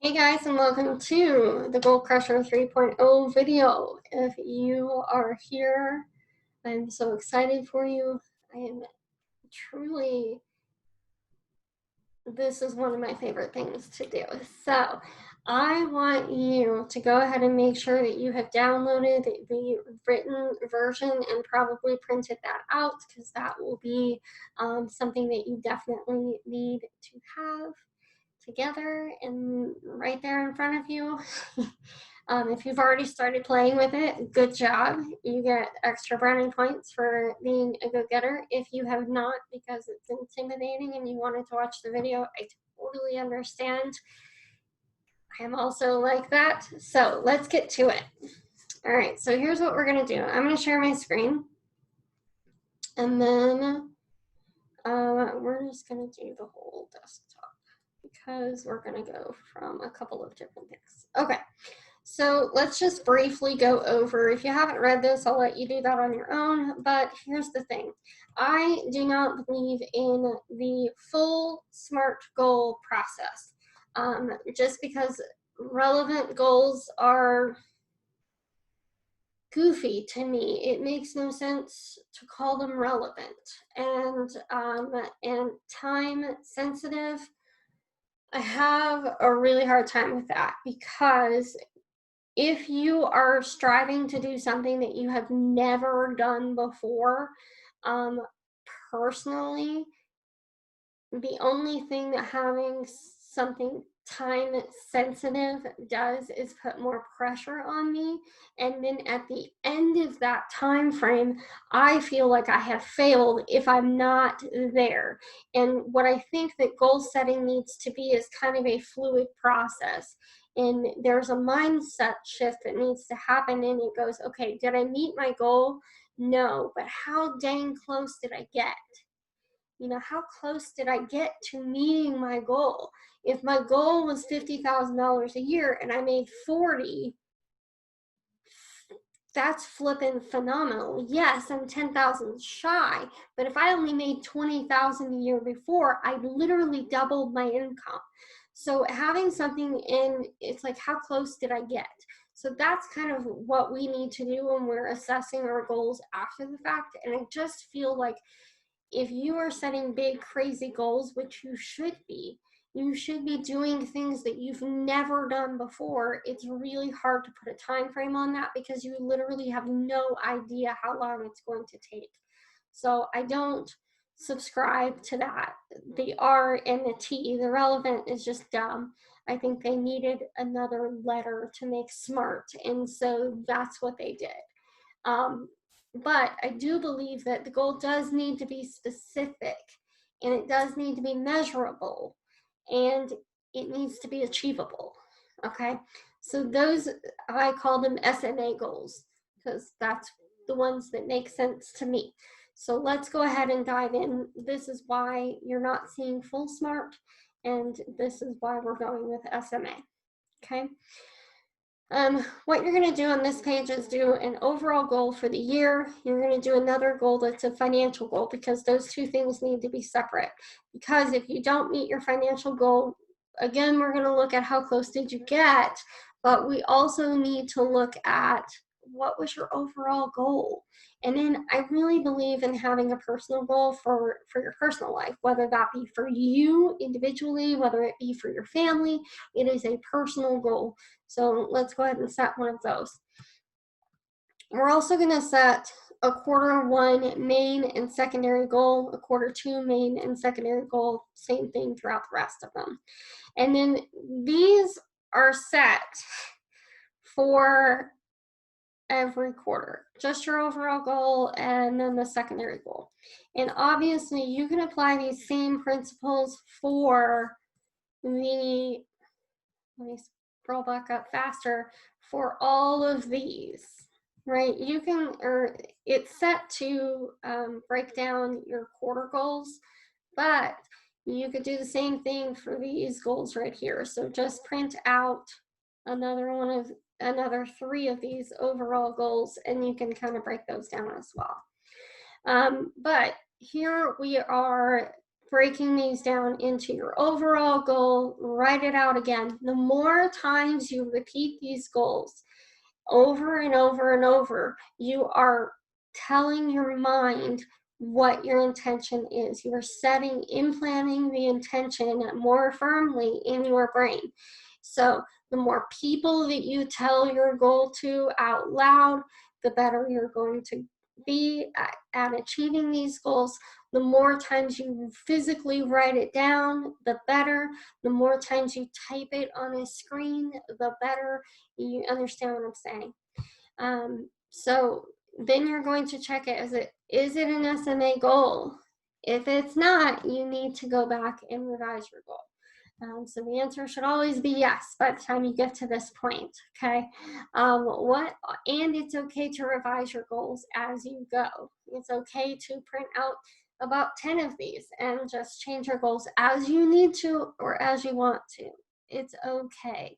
Hey guys, and welcome to the Goal Crusher 3.0 video. If you are here, I'm so excited for you. I am truly, this is one of my favorite things to do. So I want you to go ahead and make sure that you have downloaded the written version and probably printed that out, because that will be something that you definitely need to have together and right there in front of you. If you've already started playing with it, good job. You get extra brownie points for being a go-getter. If you have not, because it's intimidating and you wanted to watch the video, I totally understand. I am also like that. So let's get to it. All right, so here's what we're gonna do. I'm gonna share my screen, and then we're just gonna do the whole desktop because we're gonna go from a couple of different things. Okay. So let's just briefly go over, if you haven't read this, I'll let you do that on your own, but here's the thing. I do not believe in the full SMART goal process, just because relevant goals are goofy to me. It makes no sense to call them relevant, and time sensitive. I have a really hard time with that, because if you are striving to do something that you have never done before, personally, the only thing that having something time sensitive does is put more pressure on me, and then at the end of that time frame I feel like I have failed if I'm not there. And what I think that goal setting needs to be is kind of a fluid process, and there's a mindset shift that needs to happen, and it goes, okay, did I meet my goal? No, but how dang close did I get? How close did I get to meeting my goal? If my goal was $50,000 a year and I made 40, that's flipping phenomenal. Yes, I'm 10,000 shy, but if I only made 20,000 a year before, I literally doubled my income. So having something in, it's like, how close did I get? So that's kind of what we need to do when we're assessing our goals after the fact. And I just feel like if you are setting big, crazy goals, which you should be doing things that you've never done before. It's really hard to put a time frame on that because you literally have no idea how long it's going to take. So I don't subscribe to that. The R and the T, the relevant, is just dumb. I think they needed another letter to make smart, and so that's what they did. But I do believe that the goal does need to be specific, and it does need to be measurable, and it needs to be achievable. Okay, so those, I call them SMA goals, because that's the ones that make sense to me. So let's go ahead and dive in. This is why you're not seeing full SMART, and this is why we're going with SMA. Okay. What you're going to do on this page is do an overall goal for the year. You're going to do another goal that's a financial goal, because those two things need to be separate. Because if you don't meet your financial goal, again, we're going to look at how close did you get, but we also need to look at what was your overall goal. And then I really believe in having a personal goal for your personal life, whether that be for you individually, whether it be for your family. It is a personal goal. So let's go ahead and set one of those. We're also going to set a Q1 main and secondary goal, a Q2 main and secondary goal, same thing throughout the rest of them. And then these are set for every quarter, just your overall goal and then the secondary goal. And obviously you can apply these same principles for the, let me scroll back up faster, for all of these, right? You can, or it's set to break down your quarter goals, but you could do the same thing for these goals right here. So just print out another 3 of these overall goals, and you can kind of break those down as well. But here we are breaking these down into your overall goal, write it out again. The more times you repeat these goals over and over and over, you are telling your mind what your intention is. You are implanting the intention more firmly in your brain. So the more people that you tell your goal to out loud, the better you're going to be at achieving these goals. The more times you physically write it down, the better. The more times you type it on a screen, the better. You understand what I'm saying? So then you're going to check it. Is it an SMA goal? If it's not, you need to go back and revise your goal. So the answer should always be yes by the time you get to this point, okay? And it's okay to revise your goals as you go. It's okay to print out about 10 of these and just change your goals as you need to or as you want to. It's okay.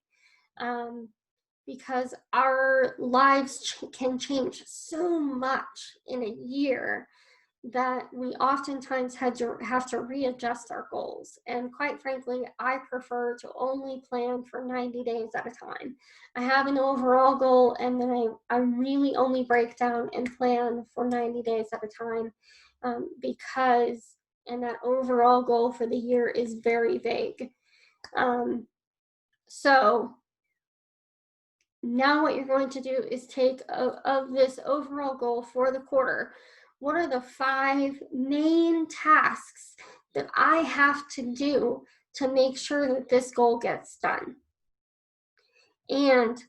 Because our lives can change so much in a year that we oftentimes have to readjust our goals. And quite frankly, I prefer to only plan for 90 days at a time. I have an overall goal, and then I really only break down and plan for 90 days at a time, because that overall goal for the year is very vague. So now what you're going to do is take of this overall goal for the quarter, what are the 5 main tasks that I have to do to make sure that this goal gets done? And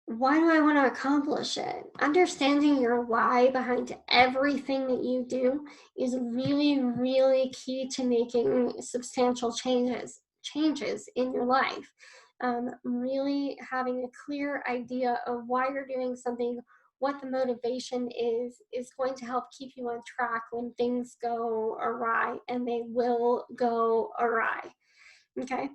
why do I want to accomplish it? Understanding your why behind everything that you do is really, really key to making substantial changes in your life. Really having a clear idea of why you're doing something, what the motivation is going to help keep you on track when things go awry, and they will go awry, okay?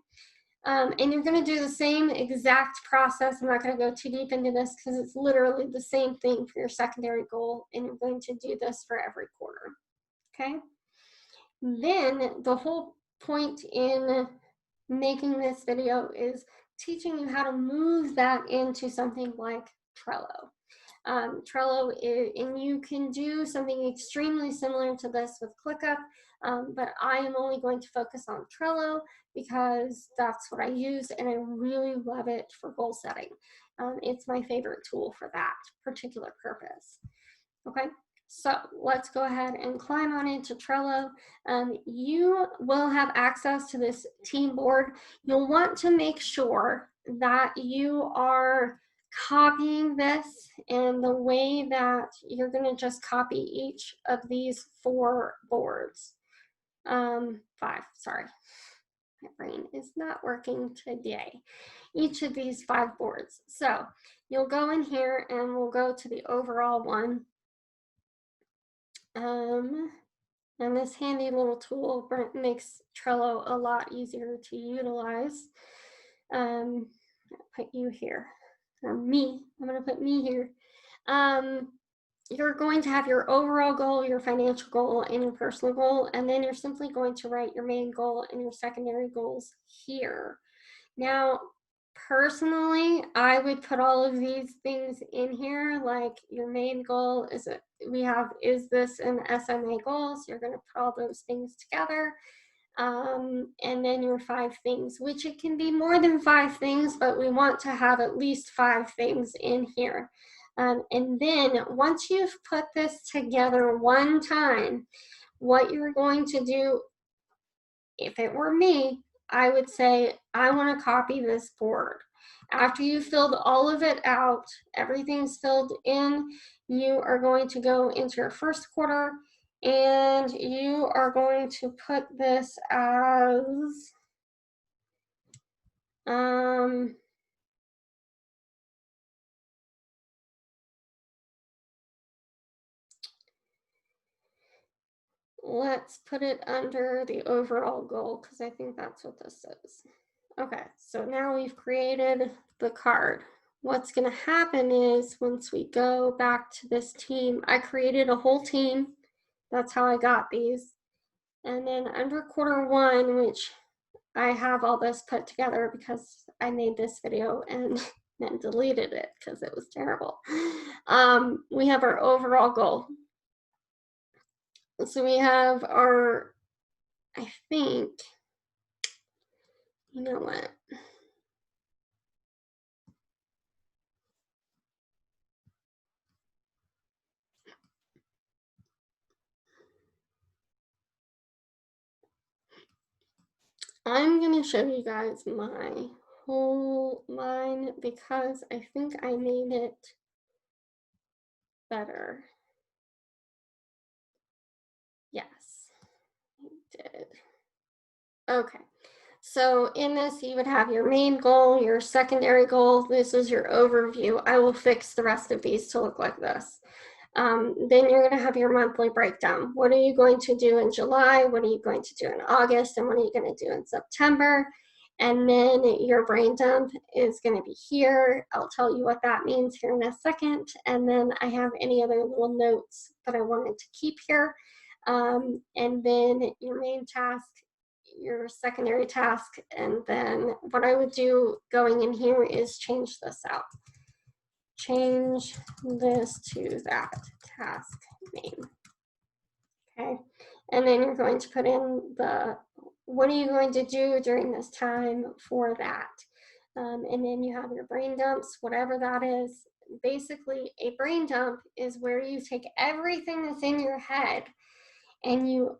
And you're going to do the same exact process. I'm not going to go too deep into this because it's literally the same thing for your secondary goal, and you're going to do this for every quarter, okay? Then the whole point in making this video is teaching you how to move that into something like Trello. Trello and you can do something extremely similar to this with ClickUp, but I am only going to focus on Trello because that's what I use, and I really love it for goal setting. It's my favorite tool for that particular purpose. Okay, so let's go ahead and climb on into Trello. You will have access to this team board. You'll want to make sure that you are copying this in the way that you're going to just copy each of these 4 boards. 5, sorry. My brain is not working today. Each of these 5 boards. So you'll go in here and we'll go to the overall one. And this handy little tool makes Trello a lot easier to utilize. Put you here, or me. I'm going to put me here. You're going to have your overall goal, your financial goal, and your personal goal, and then you're simply going to write your main goal and your secondary goals here. Now, personally, I would put all of these things in here, like your main goal is this an SMA goal? So you're going to put all those things together. And then your 5 things, which it can be more than 5 things, but we want to have at least 5 things in here. And then once you've put this together one time, what you're going to do, if it were me, I would say, I want to copy this board. After you've filled all of it out, everything's filled in, you are going to go into your first quarter, and you are going to put this as, let's put it under the overall goal, because I think that's what this is. Okay, so now we've created the card. What's going to happen is once we go back to this team, I created a whole team. That's how I got these. And then under Q1, which I have all this put together because I made this video and then deleted it because it was terrible. We have our overall goal. So we have our, I think, you know what? I'm gonna show you guys my whole mine because I think I made it better. Yes, I did. Okay. So in this, you would have your main goal, your secondary goal. This is your overview. I will fix the rest of these to look like this. Then you're going to have your monthly breakdown. What are you going to do in July? What are you going to do in August? And what are you going to do in September? And then your brain dump is going to be here. I'll tell you what that means here in a second. And then I have any other little notes that I wanted to keep here. And then your main task, your secondary task, and then what I would do going in here is change this out. Change this to that task name. Okay, and then you're going to put in the, what are you going to do during this time for that? And then you have your brain dumps, whatever that is. Basically, a brain dump is where you take everything that's in your head and you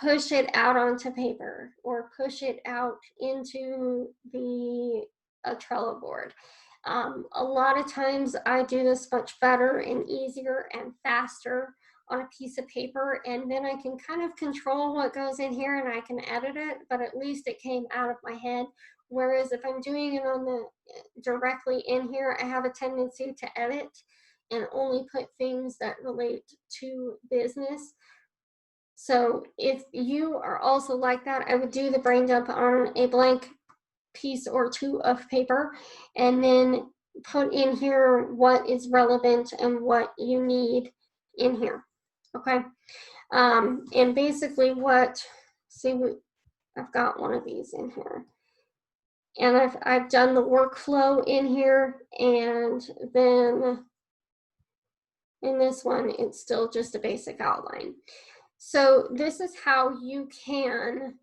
push it out onto paper or push it out into a Trello board. A lot of times I do this much better and easier and faster on a piece of paper, and then I can kind of control what goes in here and I can edit it, but at least it came out of my head. Whereas if I'm doing it on the directly in here, I have a tendency to edit and only put things that relate to business. So if you are also like that, I would do the brain dump on a blank piece or two of paper and then put in here what is relevant and what you need in here. Okay. And basically I've got one of these in here. And I've done the workflow in here, and then in this one, it's still just a basic outline. So this is how you can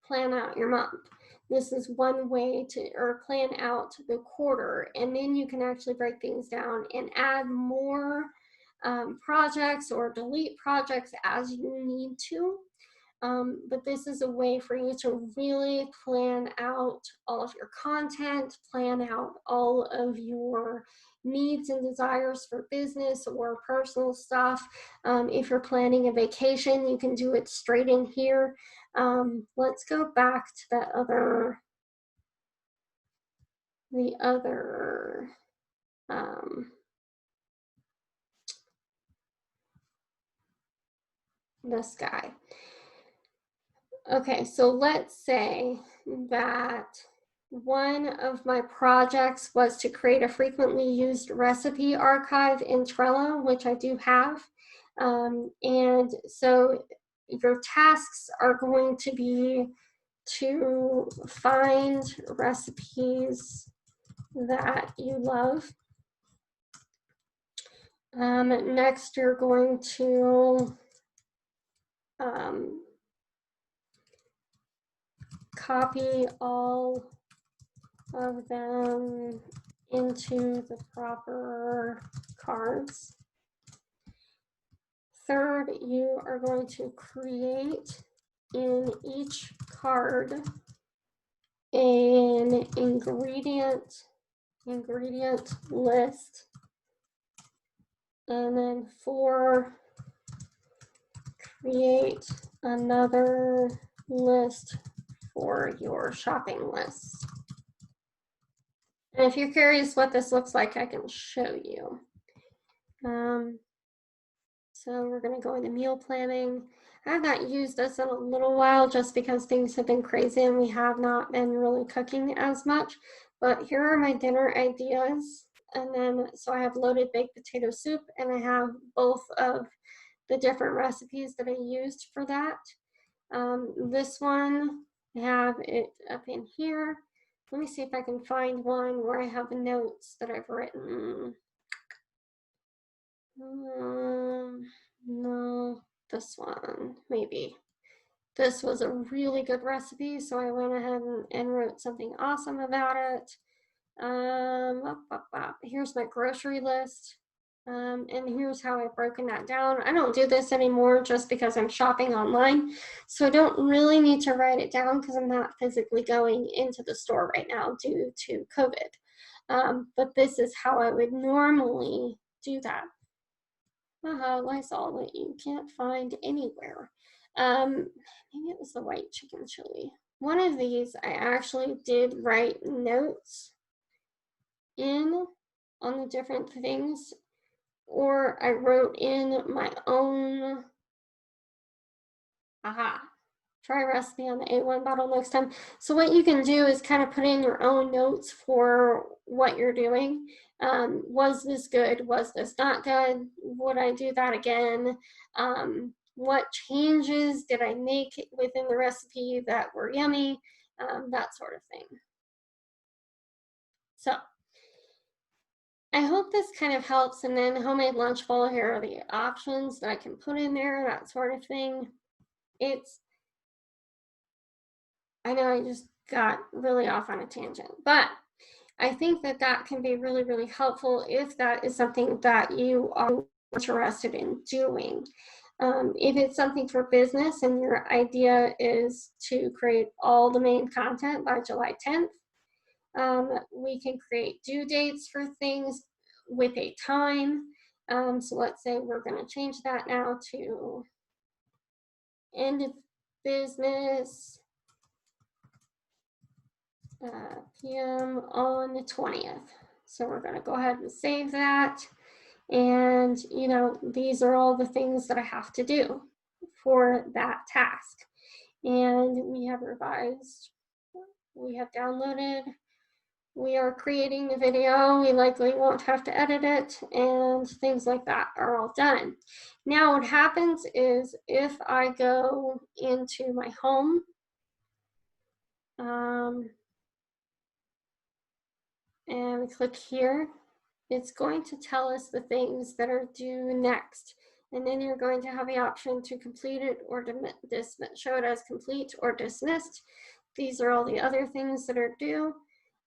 plan out your month. This is one way to, or plan out the quarter, and then you can actually break things down and add more projects or delete projects as you need to. But this is a way for you to really plan out all of your content, plan out all of your needs and desires for business or personal stuff. If you're planning a vacation, you can do it straight in here. Let's go back to that other, this guy. Okay, so let's say that one of my projects was to create a frequently used recipe archive in Trello, which I do have. And so your tasks are going to be to find recipes that you love. Next, you're going to copy all of them into the proper cards. Third, you are going to create in each card an ingredient list. And then 4, create another list for your shopping lists. And if you're curious what this looks like, I can show you. So we're going to go into meal planning. I have not used this in a little while just because things have been crazy and we have not been really cooking as much. But here are my dinner ideas. And then, so I have loaded baked potato soup, and I have both of the different recipes that I used for that. This one, I have it up in here. Let me see if I can find one where I have notes that I've written. No, this one, maybe. This was a really good recipe, so I went ahead and wrote something awesome about it. Here's my grocery list. And here's how I've broken that down. I don't do this anymore just because I'm shopping online. So I don't really need to write it down because I'm not physically going into the store right now due to COVID. But this is how I would normally do that. Lysol that you can't find anywhere. Maybe it was the white chicken chili. One of these I actually did write notes in on the different things, or I wrote in my own try recipe on the A1 bottle next time. So what you can do is kind of put in your own notes for what you're doing. Was this good? Was this not good? Would I do that again? What changes did I make within the recipe that were yummy? That sort of thing. So I hope this kind of helps. And then homemade lunch bowl, here are the options that I can put in there, that sort of thing. I know I just got really off on a tangent, but I think that that can be really, really helpful if that is something that you are interested in doing. If it's something for business and your idea is to create all the main content by July 10th, we can create due dates for things with a time. So let's say we're going to change that now to end of business PM on the 20th. So we're going to go ahead and save that. And, you know, these are all the things that I have to do for that task. And we have revised, we have downloaded, we are creating the video, we likely won't have to edit it, and things like that are all done. Now what happens is if I go into my home, and we click here, it's going to tell us the things that are due next. And then you're going to have the option to complete it or show it as complete or dismissed. These are all the other things that are due.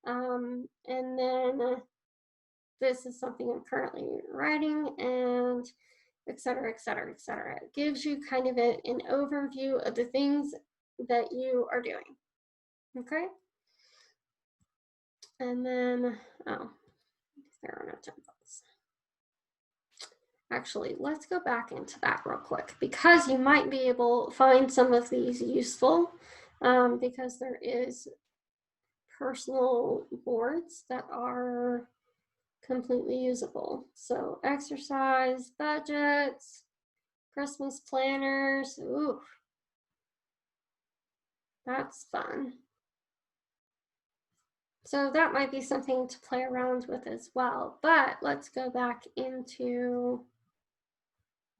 And then this is something I'm currently writing, and et cetera, et cetera, et cetera. It gives you kind of an overview of the things that you are doing. Okay? And then, oh, there are no templates. Actually, let's go back into that real quick because you might be able to find some of these useful because there is personal boards that are completely usable. So exercise, budgets, Christmas planners, ooh, that's fun. So that might be something to play around with as well. But let's go back into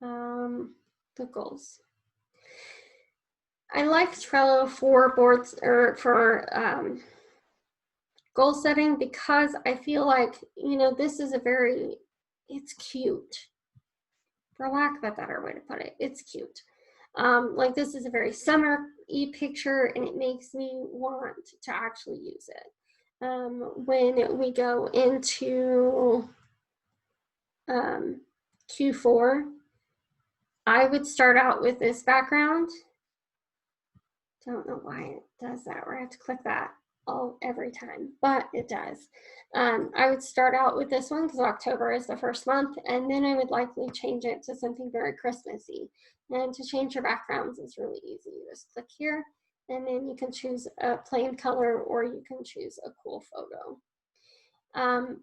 the goals. I like Trello for boards or for goal setting because I feel like, you know, this is it's cute. For lack of a better way to put it, it's cute. Like this is a very summer-y picture and it makes me want to actually use it. When we go into Q4, I would start out with this background. Don't know why it does that, where I have to click that every time, but it does. I would start out with this one because October is the first month, and then I would likely change it to something very Christmassy. And to change your backgrounds is really easy. You just click here, and then you can choose a plain color or you can choose a cool photo.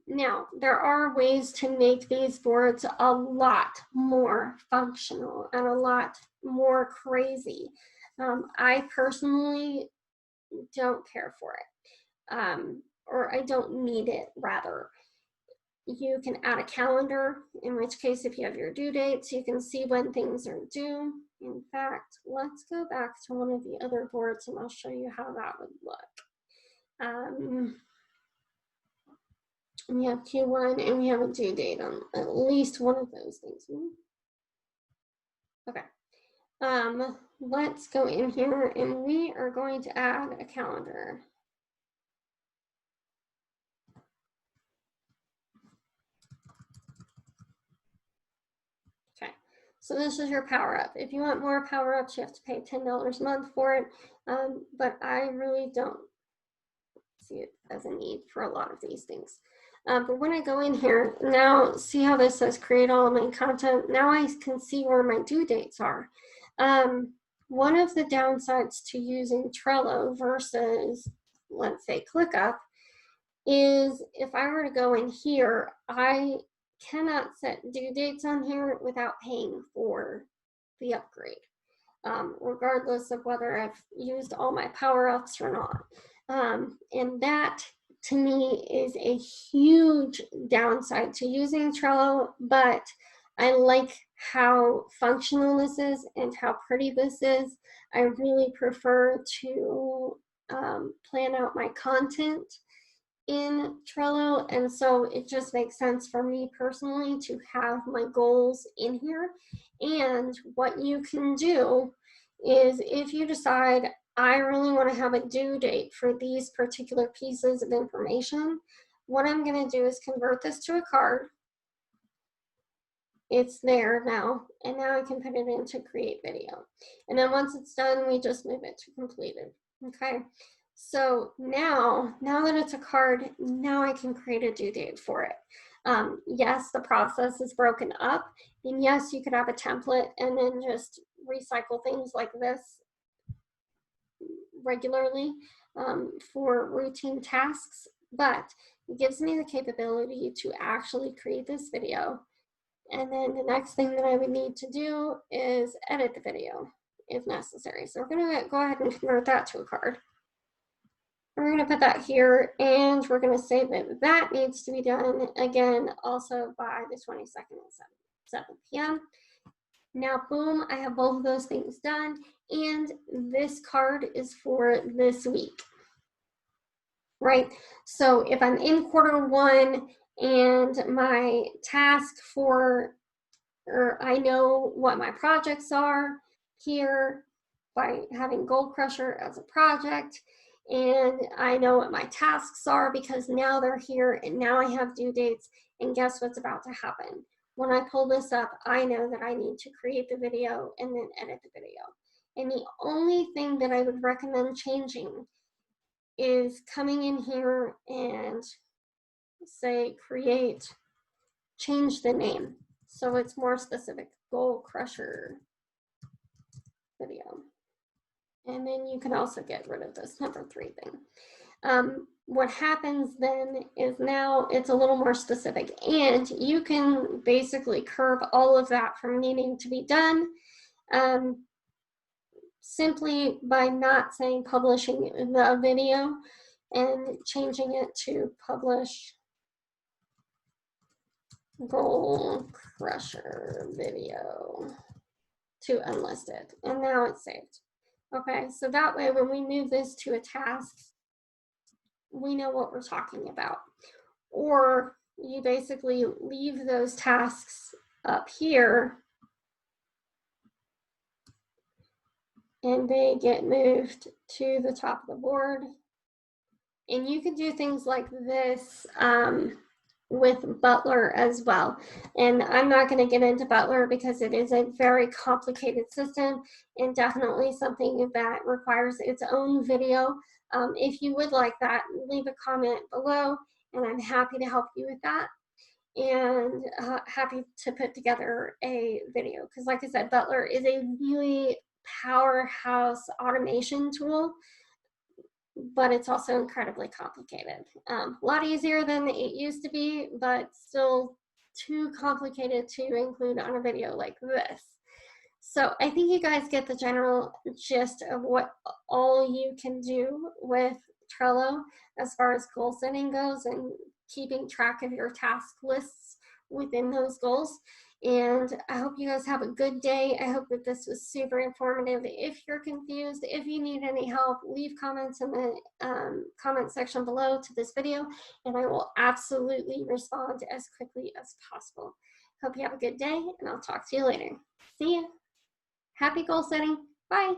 Now, there are ways to make these boards a lot more functional and a lot more crazy. I personally don't care for it, or I don't need it, rather. You can add a calendar, in which case if you have your due dates, you can see when things are due. In fact, let's go back to one of the other boards and I'll show you how that would look. We have Q1 and we have a due date on at least one of those things. Okay. Let's go in here and we are going to add a calendar. Okay, so this is your power up. If you want more power ups, you have to pay $10 a month for it. But I really don't see it as a need for a lot of these things. But when I go in here, now see how this says create all of my content. Now I can see where my due dates are. One of the downsides to using Trello versus, let's say, ClickUp is if I were to go in here, I cannot set due dates on here without paying for the upgrade, regardless of whether I've used all my power-ups or not. And that, to me, is a huge downside to using Trello, but I like how functional this is and how pretty this is. I really prefer to plan out my content in Trello, and so it just makes sense for me personally to have my goals in here. And what you can do is, if you decide I really want to have a due date for these particular pieces of information, what I'm going to do is convert this to a card. It's there now, and now I can put it into create video. And then once it's done, we just move it to completed. Okay. So now that it's a card, now I can create a due date for it. Yes, the process is broken up, and yes, you could have a template and then just recycle things like this regularly for routine tasks, but it gives me the capability to actually create this video. And then the next thing that I would need to do is edit the video if necessary. So we're going to go ahead and convert that to a card. We're going to put that here, and we're going to say that that needs to be done again also by the 22nd at 7 p.m. Now, boom, I have both of those things done, and this card is for this week, right? So if I'm in Q1 and my task for, or I know what my projects are here by having Goal Crusher as a project, and I know what my tasks are because now they're here and now I have due dates, and guess what's about to happen? When I pull this up, I know that I need to create the video and then edit the video. And the only thing that I would recommend changing is coming in here and say create, change the name so it's more specific, Goal Crusher video. And then you can also get rid of this number 3 thing. What happens then is now it's a little more specific, and you can basically curb all of that from needing to be done simply by not saying publishing the video and changing it to publish Goal Crusher video to unlisted, and now it's saved. Okay, so that way when we move this to a task, we know what we're talking about. Or you basically leave those tasks up here and they get moved to the top of the board. And you can do things like this with Butler as well. And I'm not going to get into Butler because it is a very complicated system and definitely something that requires its own video. If you would like that, leave a comment below and I'm happy to help you with that, and happy to put together a video, because like I said, Butler is a really powerhouse automation tool, but it's also incredibly complicated. A lot easier than it used to be, but still too complicated to include on a video like this. So I think you guys get the general gist of what all you can do with Trello as far as goal setting goes, and keeping track of your task lists within those goals. And I hope you guys have a good day. I hope that this was super informative. If you're confused, if you need any help, leave comments in the comment section below to this video, and I will absolutely respond as quickly as possible. Hope you have a good day, and I'll talk to you later. See ya. Happy goal setting. Bye.